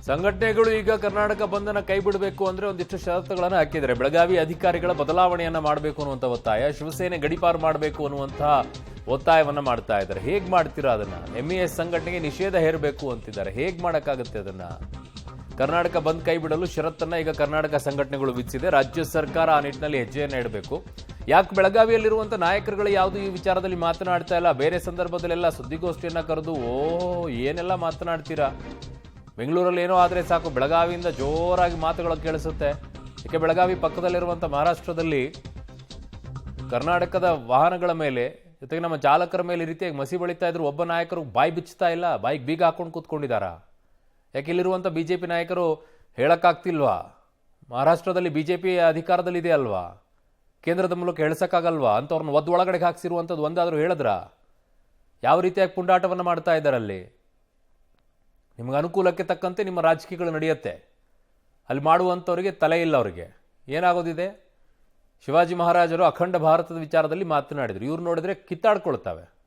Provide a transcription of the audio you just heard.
ಸಂಘಟನೆಗಳು ಈಗ ಕರ್ನಾಟಕ ಬಂಧನ ಕೈ ಬಿಡಬೇಕು ಅಂದ್ರೆ ಒಂದಿಷ್ಟು ಷರತ್ತುಗಳನ್ನು ಹಾಕಿದ್ದಾರೆ. ಬೆಳಗಾವಿ ಅಧಿಕಾರಿಗಳ ಬದಲಾವಣೆಯನ್ನ ಮಾಡಬೇಕು ಅನ್ನುವಂಥ ಒತ್ತಾಯ, ಶಿವಸೇನೆ ಗಡೀಪಾರು ಮಾಡಬೇಕು ಅನ್ನುವಂತಹ ಒತ್ತಾಯವನ್ನ ಮಾಡ್ತಾ ಇದ್ದಾರೆ. ಹೇಗ್ ಮಾಡ್ತೀರಾ ಅದನ್ನ? ಎಂಇಎಸ್ ಸಂಘಟನೆಗೆ ನಿಷೇಧ ಹೇರಬೇಕು ಅಂತಿದ್ದಾರೆ. ಹೇಗ್ ಮಾಡಕ್ಕಾಗುತ್ತೆ ಅದನ್ನ? ಕರ್ನಾಟಕ ಬಂದ್ ಕೈ ಬಿಡಲು ಷರತ್ತನ್ನ ಈಗ ಕರ್ನಾಟಕ ಸಂಘಟನೆಗಳು ವಿಧಿಸಿದೆ. ರಾಜ್ಯ ಸರ್ಕಾರ ಆ ನಿಟ್ಟಿನಲ್ಲಿ ಹೆಜ್ಜೆಯನ್ನು ಇಡಬೇಕು. ಯಾಕೆ ಬೆಳಗಾವಿಯಲ್ಲಿರುವಂಥ ನಾಯಕರುಗಳು ಯಾವುದು ಈ ವಿಚಾರದಲ್ಲಿ ಮಾತನಾಡ್ತಾ ಇಲ್ಲ? ಬೇರೆ ಸಂದರ್ಭದಲ್ಲೆಲ್ಲ ಸುದ್ದಿಗೋಷ್ಠಿಯನ್ನ ಕರೆದು ಏನೆಲ್ಲ ಮಾತನಾಡ್ತೀರಾ? ಬೆಂಗಳೂರಲ್ಲಿ ಏನೋ ಆದರೆ ಸಾಕು, ಬೆಳಗಾವಿಯಿಂದ ಜೋರಾಗಿ ಮಾತುಗಳು ಕೇಳಿಸುತ್ತೆ. ಯಾಕೆ ಬೆಳಗಾವಿ ಪಕ್ಕದಲ್ಲಿರುವಂಥ ಮಹಾರಾಷ್ಟ್ರದಲ್ಲಿ ಕರ್ನಾಟಕದ ವಾಹನಗಳ ಮೇಲೆ ಜೊತೆಗೆ ನಮ್ಮ ಚಾಲಕರ ಮೇಲೆ ಈ ರೀತಿಯಾಗಿ ಮಸಿ ಬಳಿತಾ ಇದ್ರು. ಒಬ್ಬ ನಾಯಕರು ಬಾಯಿ ಬಿಚ್ಚುತ್ತಾ ಇಲ್ಲ, ಬಾಯಿಗೆ ಬೀಗ ಹಾಕೊಂಡು ಕೂತ್ಕೊಂಡಿದ್ದಾರ. ಯಾಕೆ ಇಲ್ಲಿರುವಂಥ ಬಿಜೆಪಿ ನಾಯಕರು ಹೇಳಕ್ಕಾಗ್ತಿಲ್ವಾ? ಮಹಾರಾಷ್ಟ್ರದಲ್ಲಿ ಬಿಜೆಪಿ ಅಧಿಕಾರದಲ್ಲಿದೆ ಅಲ್ವಾ? ಕೇಂದ್ರದ ಮೂಲಕ ಹೇಳ್ಸಕ್ಕಾಗಲ್ವಾ? ಅಂಥವ್ರನ್ನ ಒಳಗಡೆಗೆ ಹಾಕ್ಸಿರುವಂಥದ್ದು ಒಂದಾದರೂ ಹೇಳಿದ್ರ? ಯಾವ ರೀತಿಯಾಗಿ ಪುಂಡಾಟವನ್ನು ಮಾಡ್ತಾ ಇದ್ದಾರೆ ಅಲ್ಲಿ? ನಿಮಗೆ ಅನುಕೂಲಕ್ಕೆ ತಕ್ಕಂತೆ ನಿಮ್ಮ ರಾಜಕೀಯಗಳು ನಡೆಯುತ್ತೆ. ಅಲ್ಲಿ ಮಾಡುವಂಥವ್ರಿಗೆ ತಲೆ ಇಲ್ಲ. ಅವರಿಗೆ ಏನಾಗೋದಿದೆ? ಶಿವಾಜಿ ಮಹಾರಾಜರು ಅಖಂಡ ಭಾರತದ ವಿಚಾರದಲ್ಲಿ ಮಾತನಾಡಿದರು. ಇವ್ರು ನೋಡಿದ್ರೆ ಕಿತ್ತಾಡ್ಕೊಳ್ತಾವೆ.